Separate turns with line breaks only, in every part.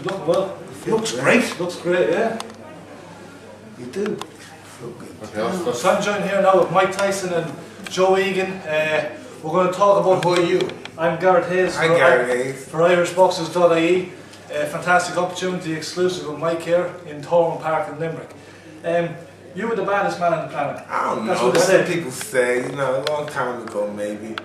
Look well.
Looks great.
Looks great, yeah.
You do.
Okay, so I'm joined here now with Mike Tyson and Joe Egan. We're going to talk about...
Who are you?
I'm Garrett Hayes.
Hi, Garrett Hayes.
For IrishBoxers.ie. Fantastic opportunity, exclusive with Mike here in Thorne Park in Limerick. You were the baddest man on the planet.
I don't know.
That's what they
That's
say.
what people say. You know, a long time ago, maybe.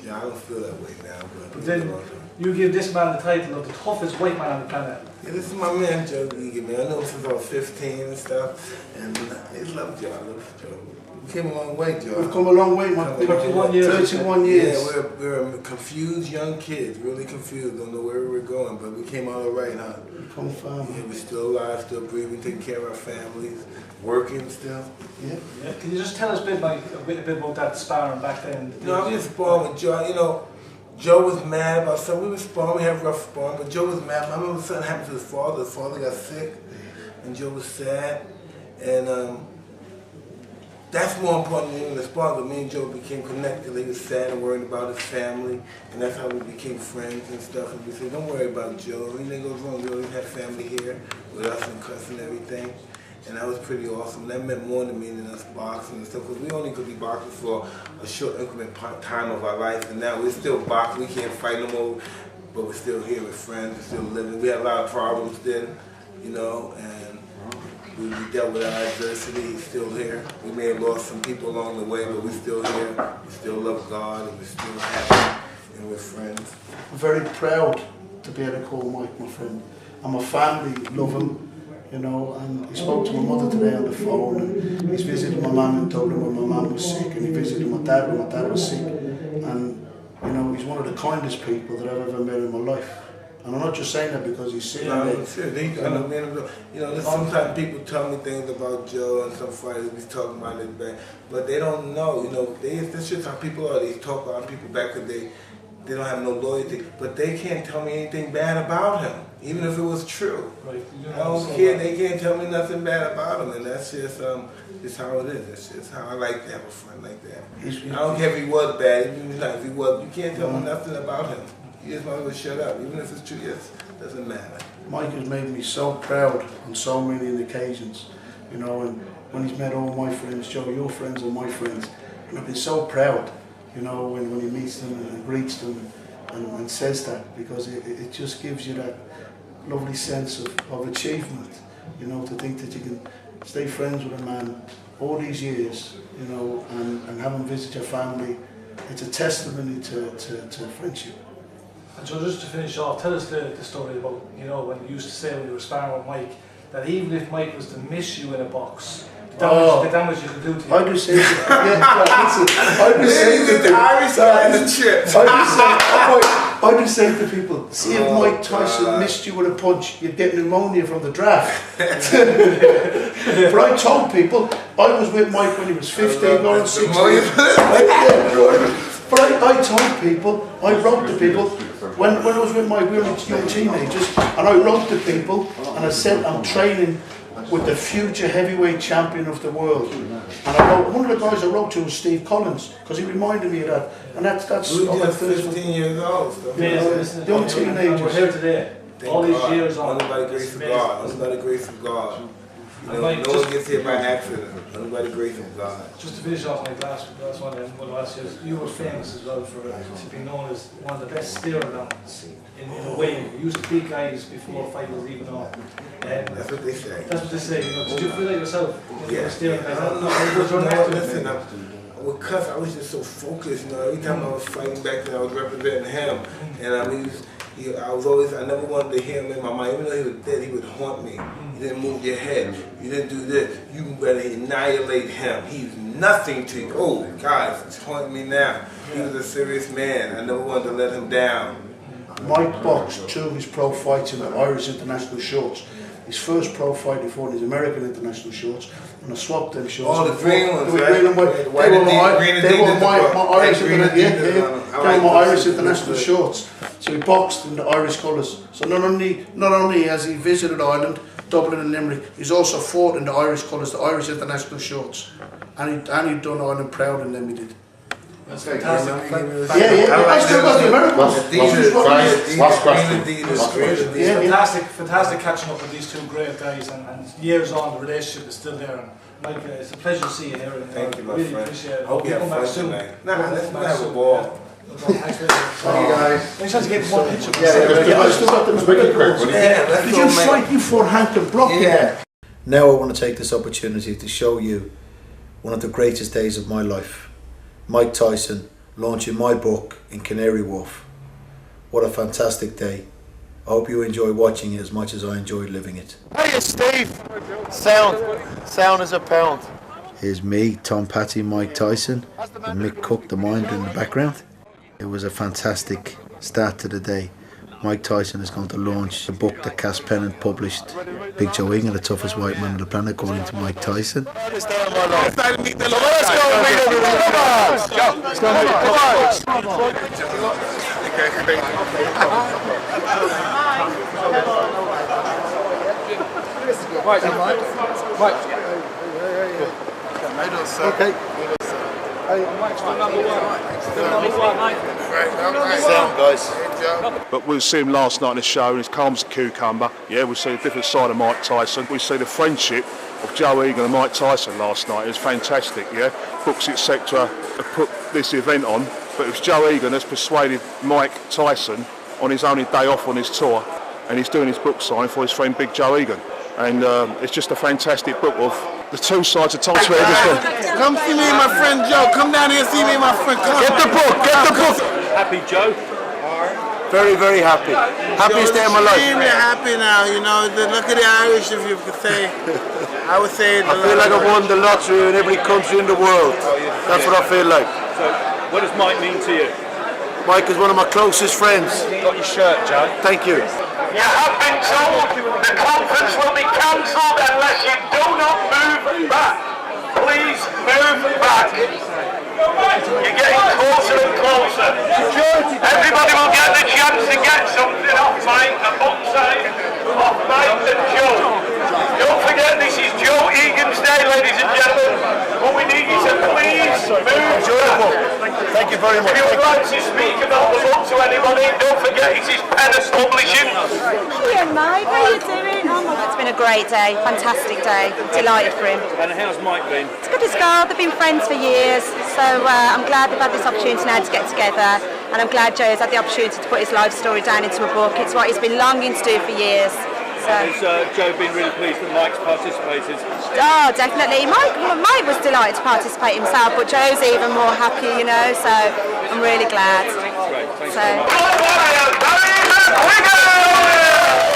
Yeah, I don't feel that way now.
But then you give this man the title of the toughest white man on the planet.
Yeah, this is my man, Joe Egan, man. I know him since I was 15 and stuff. And I just love Joe. I love Joe. We came a long way, Joe.
We've come a long way, man.
31 years.
31 years.
Yeah, we're confused young kids, really confused, don't know where we were going, but we came out all right, huh?
We come far, man.
Yeah, we're still alive, still breathing, taking care of our families, working still.
Yeah.
Can you just tell us a bit about that sparring back then?
You know, I was sparring with Joe. You know, Joe was mad about something. We were sparring, we had rough sparring, but Joe was mad. I remember something happened to his father. His father got sick, and Joe was sad. And that's more important than the sparring. But me and Joe became connected. He was sad and worried about his family, and that's how we became friends and stuff. And we said, don't worry about Joe. Anything goes wrong, we always have family here with us and cussing and everything. And that was pretty awesome. That meant more to me than us boxing and stuff, because we only could be boxing for a short increment time of our life, and now we're still boxing. We can't fight no more, but we're still here with friends. We're still living. We had a lot of problems then, you know, and we dealt with our adversity. He's still here. We may have lost some people along the way, but we're still here. We still love God, and we're still happy, and we're friends.
I'm very proud to be able to call Mike my friend. And my family love him. You know, and he spoke to my mother today on the phone, and he's visited my mum and told her when my mum was sick, and he visited my dad when my dad was sick. And, you know, he's one of the kindest people that I've ever met in my life. And I'm not just saying that because he's sitting there.
You know, sometimes people tell me things about Joe and some fighters he's talking about it back, but they don't know, you know, that's just how people are. They talk about people back because they don't have no loyalty, but they can't tell me anything bad about him, even if it was true.
Right.
I don't care. They can't tell me nothing bad about him, and that's just how it is. That's just how I like to have a friend like that. I don't care if he was bad, even if he was. You can't tell me nothing about him. You just might as well shut up, even if it's true. Yes, doesn't matter.
Mike has made me so proud on so many occasions, you know, and when he's met all my friends, Joe, your friends are my friends, and I've been so proud. You know, when he meets them and greets them and says that, because it just gives you that lovely sense of achievement, you know, to think that you can stay friends with a man all these years, you know, and have him visit your family. It's a testimony to friendship.
And so just to finish off, tell us the story about, you know, when you used to say when you were sparring with Mike, that even if Mike was to miss you in a box, the damage you could do to you.
I do say, I do say to people, see if Mike Tyson missed you with a punch, you'd get pneumonia from the draft. But I told people, I was with Mike when he was 15, going on 16. But I told people, I wrote to people, when I was with Mike, we were young teenagers, and I wrote to people, and I said, I'm training with the future heavyweight champion of the world. And I wrote, one of the guys I wrote to was Steve Collins, because he reminded me of that. And that's
we just 15 years old.
Young teenagers.
We're here today. All these years on.
Only by the grace of God. Only by the grace of God. You know, no one gets here by accident. Only by the grace of God.
Just to finish off my last one, and what last year, you were famous as well for being known as one of the best stare-downs in a way. You used to beat guys before a fight was even on.
That's what they say.
That's what they say. You know, did you feel like yourself?
Yeah.
Staring
I don't know. Listen, with Cuss, I was just so focused. You know, every time I was fighting back then, I was representing him, and I mean, I never wanted to hear him in my mind. Even though he was dead, he would haunt me. You didn't move your head. You didn't do this. You better annihilate him. He's nothing to you. Oh, God, it's haunting me now. He was a serious man. I never wanted to let him down.
Mike boxed 2 of his pro fights in the Irish international shorts. His first pro fight he fought in his American international shorts, and I swapped them shorts.
Oh, the green ones, right?
Green and white. They were my Irish international shorts. So he boxed in the Irish colours. So not only has he visited Ireland, Dublin and Limerick, he's also fought in the Irish colours, the Irish international shorts. And he'd done Ireland proud in them, he did.
That's fantastic.
I still got the American.
Last question.
Fantastic catching up with these two great guys, and years on, the relationship is still there. And Mike, it's a pleasure to see you here. And,
Thank you, my
really
friend.
appreciate it.
Hope you have
come back
fun
soon.
tonight. Let's have a ball.
Thanks,
Thank you guys.
Any chance to get one picture?
I still got them.
Let's
Did
go,
you
man.
fight before Hank and Brock?
Yeah.
Now I want to take this opportunity to show you one of the greatest days of my life. Mike Tyson launching my book in Canary Wharf. What a fantastic day. I hope you enjoy watching it as much as I enjoyed living it.
Hey, Steve. Sound is a pound.
Here's me, Tom Patty, Mike Tyson, and Mick Cook, the minder, in the background. It was a fantastic start to the day. Mike Tyson is going to launch a book that Cass Pennant published. Big Joe Egan, the toughest white man on the planet, according to Mike Tyson.
Let's go meet everyone. Come on.
Okay.
Sound, guys.
But we see him last night in the show, and he's calm as a cucumber. Yeah, we see a different side of Mike Tyson. We see the friendship of Joe Egan and Mike Tyson last night. It was fantastic, yeah. Books, etc. have put this event on, but it was Joe Egan that's persuaded Mike Tyson on his only day off on his tour, and he's doing his book signing for his friend Big Joe Egan. And it's just a fantastic book of the two sides of Tom Swear.
Come see me and my friend Joe. Come down here and see me and my friend.
Get the book, get the book!
Happy, Joe?
Very, very happy. Happiest day of my life.
Extremely happy now, you know. Look at the Irish, if you could say. I would say.
I feel like I won the lottery in every country in the world. That's what I feel like.
So, what does Mike mean to you?
Mike is one of my closest friends.
Got your shirt, Joe.
Thank you.
You have been told the conference will be cancelled unless you do not move back. Please move back. You're getting closer and closer. Everybody will get the chance to get something off Mike, a book sign off Mike and Joe. Don't forget this is Joe Egan's day, ladies and gentlemen. What we need you to please move back.
Thank you very much.
If you would like to speak about the book to anybody, don't forget it is Pennis Publishing.
Hey Mike, how are you doing? Oh my God, it's been a great day, fantastic day. Delighted for him.
And how's Mike been?
It's good as gold. They've been friends for years, so I'm glad they've had this opportunity now to get together. And I'm glad Joe's had the opportunity to put his life story down into a book. It's what he's been longing to do for years. So.
Has Joe been really pleased that Mike's participated?
Oh, definitely. Mike was delighted to participate himself, but Joe's even more happy, you know. So I'm really glad.
Great, thanks
So.
very much.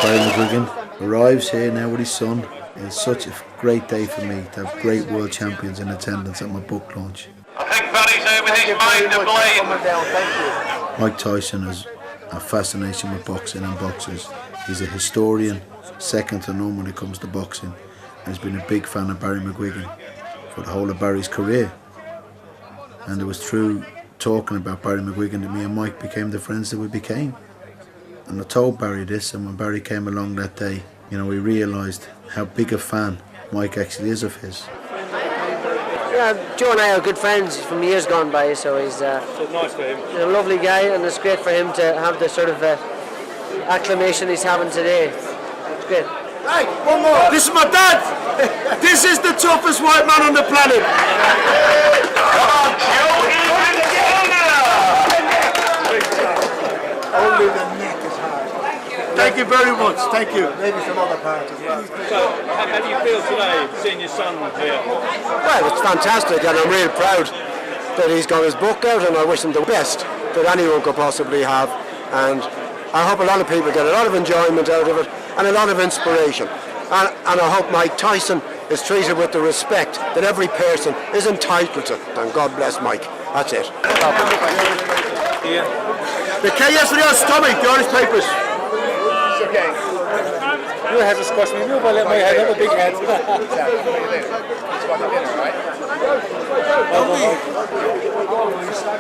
Barry McGuigan arrives here now with his son. It's such a great day for me to have great world champions in attendance at my book launch.
I think Barry's here with his mind ablaze.
Mike Tyson has a fascination with boxing and boxers. He's a historian, second to none when it comes to boxing, and has been a big fan of Barry McGuigan for the whole of Barry's career. And it was through talking about Barry McGuigan that me and Mike became the friends that we became. And I told Barry this, and when Barry came along that day, you know, we realised how big a fan Mike actually is of his.
Yeah, Joe and I are good friends from years gone by, so he's
So nice for him.
a lovely guy, and it's great for him to have the sort of acclamation he's having today. It's great.
Hey, one more. This is my dad. This is the toughest white man on the planet.
Come on, Joe Egan Jr.
Only the neck is hard.
Thank you very much. Thank you.
Maybe some other part as well.
So, how do you feel today, seeing your son here?
Well, it's fantastic, and I'm real proud that he's got his book out, and I wish him the best that anyone could possibly have. And I hope a lot of people get a lot of enjoyment out of it and a lot of inspiration. And I hope Mike Tyson is treated with the respect that every person is entitled to. And God bless Mike. That's it.
The KS for the Irish Tommy, the Irish papers.
Your head's a squash me. Move my head up a big head.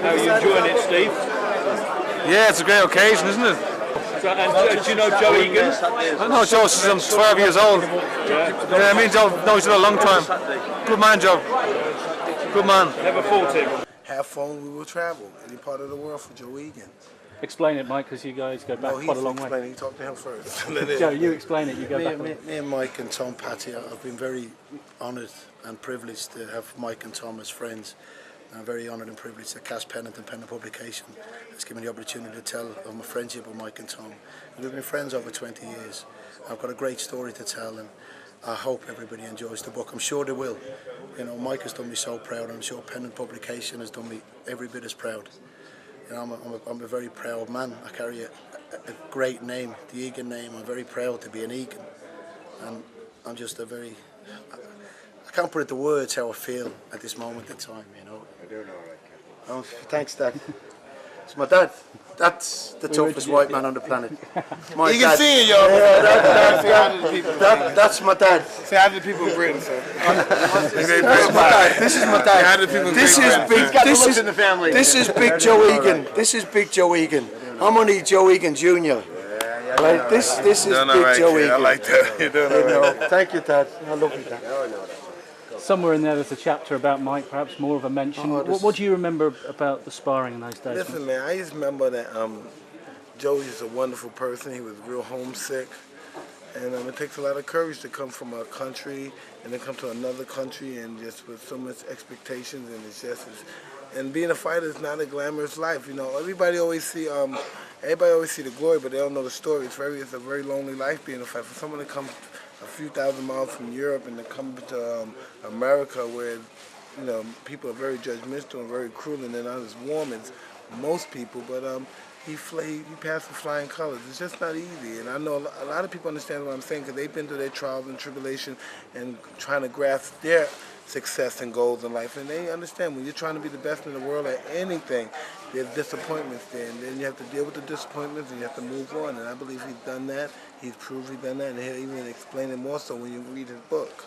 How are you enjoying it, Steve?
Yeah, it's a great occasion, isn't it?
So, and do you know Joe Egan?
I know Joe since I'm 12 years old. Yeah, I mean Joe knows you a long time. Good man, Joe. Good man.
Never fought him.
have fun, we will travel. Any part of the world for Joe Egan.
Explain it, Mike, because you guys go back quite a long way.
You talk to him first.
Joe, you explain it. You go back.
Me and Mike and Tom Patty, I've been very honoured and privileged to have Mike and Tom as friends. I'm very honoured and privileged that Cass Pennant and Pennant Publication has given me the opportunity to tell of my friendship with Mike and Tom. We've been friends over 20 years. I've got a great story to tell, and I hope everybody enjoys the book. I'm sure they will. You know, Mike has done me so proud, and I'm sure Pennant Publication has done me every bit as proud. You know, I'm a very proud man. I carry a great name, the Egan name. I'm very proud to be an Egan, and I'm just a very. I can't put into words how I feel at this moment in time. You know. I don't know. Oh, thanks, Dad. It's my dad. That's the toughest white man on the planet. My
You
dad.
can see it, y'all.
That's my dad.
Say hi to the people in Britain, sir.
This is my dad. This is big. This is Big Joe Egan. This is Big Joe Egan. I'm only Joe Egan Jr. Right? This is Big Joe Egan.
I like that. You're doing all right.
Thank you, Dad. I love you, Dad.
Somewhere in there's a chapter about Mike, perhaps more of a mention. What do you remember about the sparring in those days?
Listen, man, I just remember that Joey's a wonderful person. He was real homesick. And it takes a lot of courage to come from a country and then come to another country and just with so much expectations, and and being a fighter is not a glamorous life. You know, everybody always see the glory, but they don't know the story. It's a very lonely life being a fighter. For someone to come a few thousand miles from Europe and to come to America, where people are very judgmental and very cruel, and they're not as warm as most people, but he passed with flying colors. It's just not easy, and I know a lot of people understand what I'm saying because they've been through their trials and tribulation and trying to grasp their success and goals in life, and they understand when you're trying to be the best in the world at anything, there's disappointments there, and then you have to deal with the disappointments and you have to move on, and I believe he's done that. He's proved he's done that, and he'll even explain it more so when you read his book.